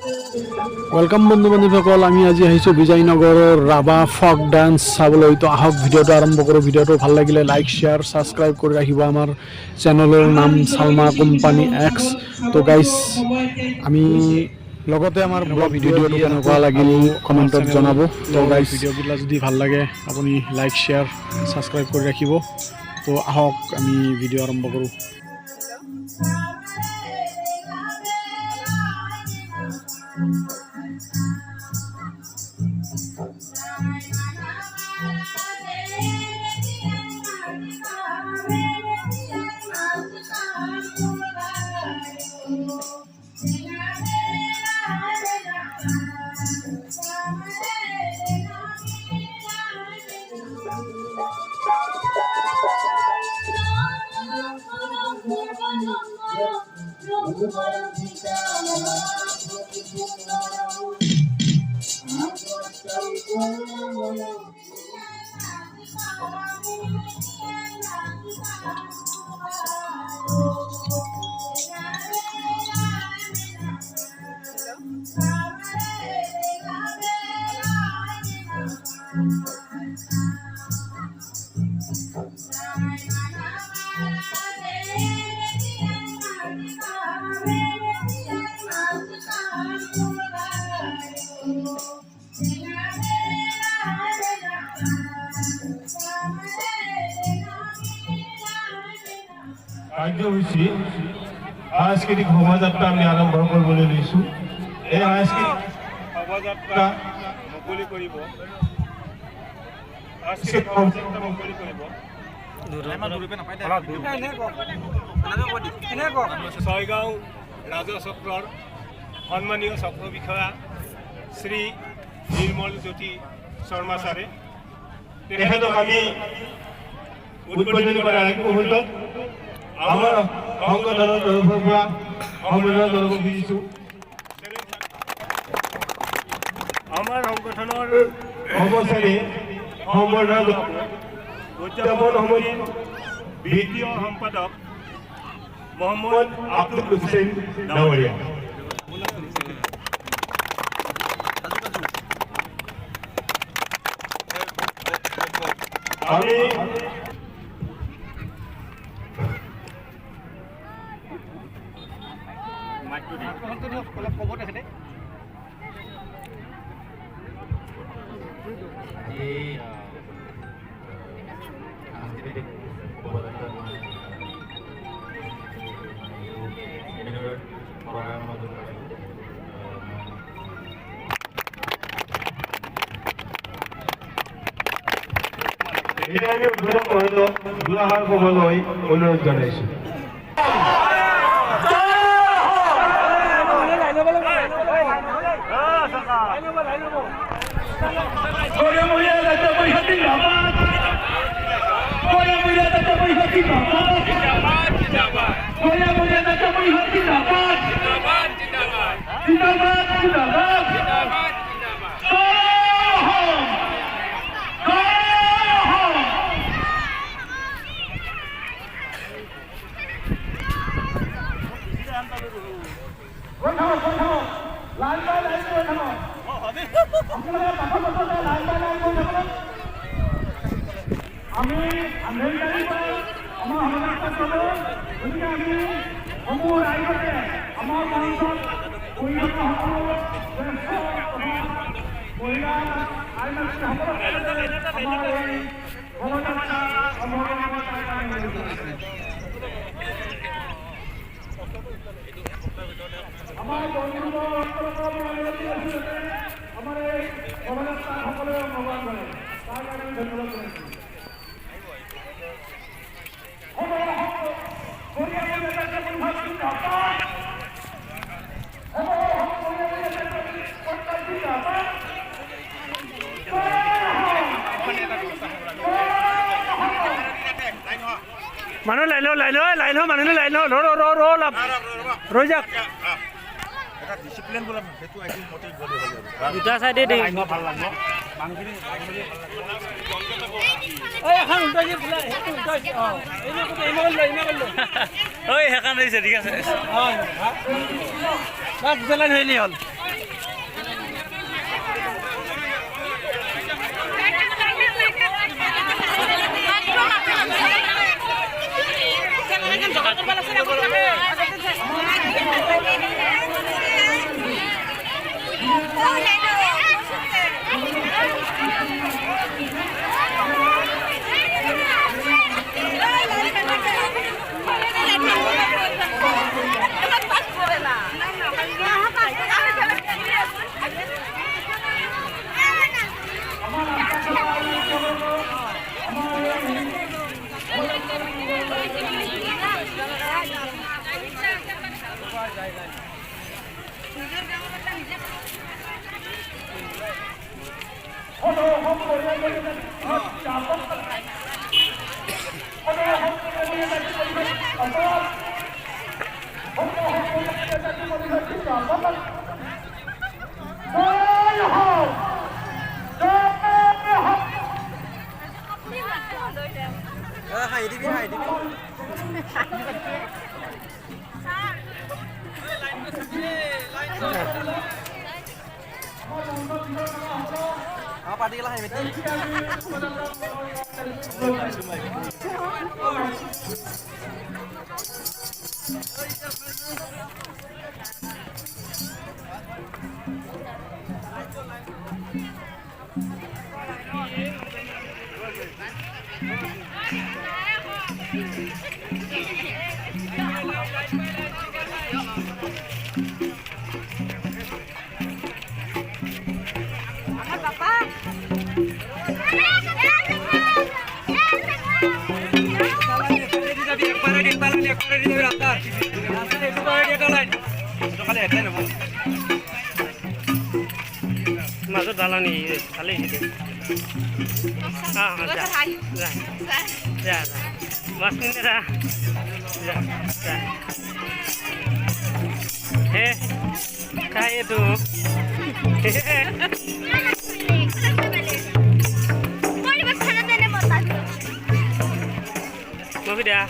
Welcome बंधु बान्धवीসকল আমি আজি আহিছো বিজয়নগৰৰ ৰাভা ফক ডান্স চাবলৈ তো আহক ভিডিওটো আৰম্ভ কৰো ভিডিওটো ভাল লাগিলে লাইক শেয়াৰ সাবস্ক্ৰাইব কৰি ৰাখিব আমাৰ চেনেলৰ নাম সালমা কোম্পানী এক্স তো গাইস আমি লগতে আমাৰ ব্লগ ভিডিওটো কেনেকুৱা লাগিল কমেন্টত জনাব তো গাইস ভিডিওবিলাক যদি ভাল লাগে আপুনি লাইক শেয়ার সাবস্ক্রাইব কৰি ৰাখিব তো আহক আমি ভিডিও আৰম্ভ কৰো কাৰ্যসূচী সাংস্কৃতিক শোভাযাত্ৰা আমি আৰম্ভ কৰিবলৈ লৈছোঁ এই সাংস্কৃতিক শোভাযাত্ৰা মুকলি কৰিব ছয়গাঁও ৰাজচক্ৰৰ সন্মানীয় চক্ৰ বিষয়া শ্ৰী নিৰ্মল জ্যোতি শৰ্মা ছাৰে তেখেতক আমি উদ্বোধন কৰাৰ এক মুহূৰ্তত আমাৰ সংগঠনৰ তৰফৰ পৰা সম্বোধন কৰিব খুজিছোঁ আমাৰ সংগঠনৰ কৰ্মচাৰী সম্বৰ্ধনা উদযাপন সমিতিৰ বিত্তীয় সম্পাদক মহম্মদ আব্দুল হুছেইন ডাঙৰীয়া আমি দুআষাৰ ক'বলৈ অনুৰোধ জনাইছোঁ আমি আমেৰিকালৈ আমাৰ সমাজত গতিকে আমি সমূহ ৰাইজতে আমাৰ মঞ্চত মহিলা আইন আমাৰ এই শোভাযাত্ৰা আমাৰ বন্ধু আমাৰ এই শোভাযাত্ৰা সকলোৱে অংশগ্ৰহণ কৰে তাৰ কাৰণে ধন্যবাদ জনাইছোঁ মানুহ লাইন মানুহ লাইন ৰৈ যাওক দুটা চাইডে দেই সেইখন ঠিক আছে হ'ল মাজত দালানি ভালেই মাছ কিনে হে খাই তো Mau dia?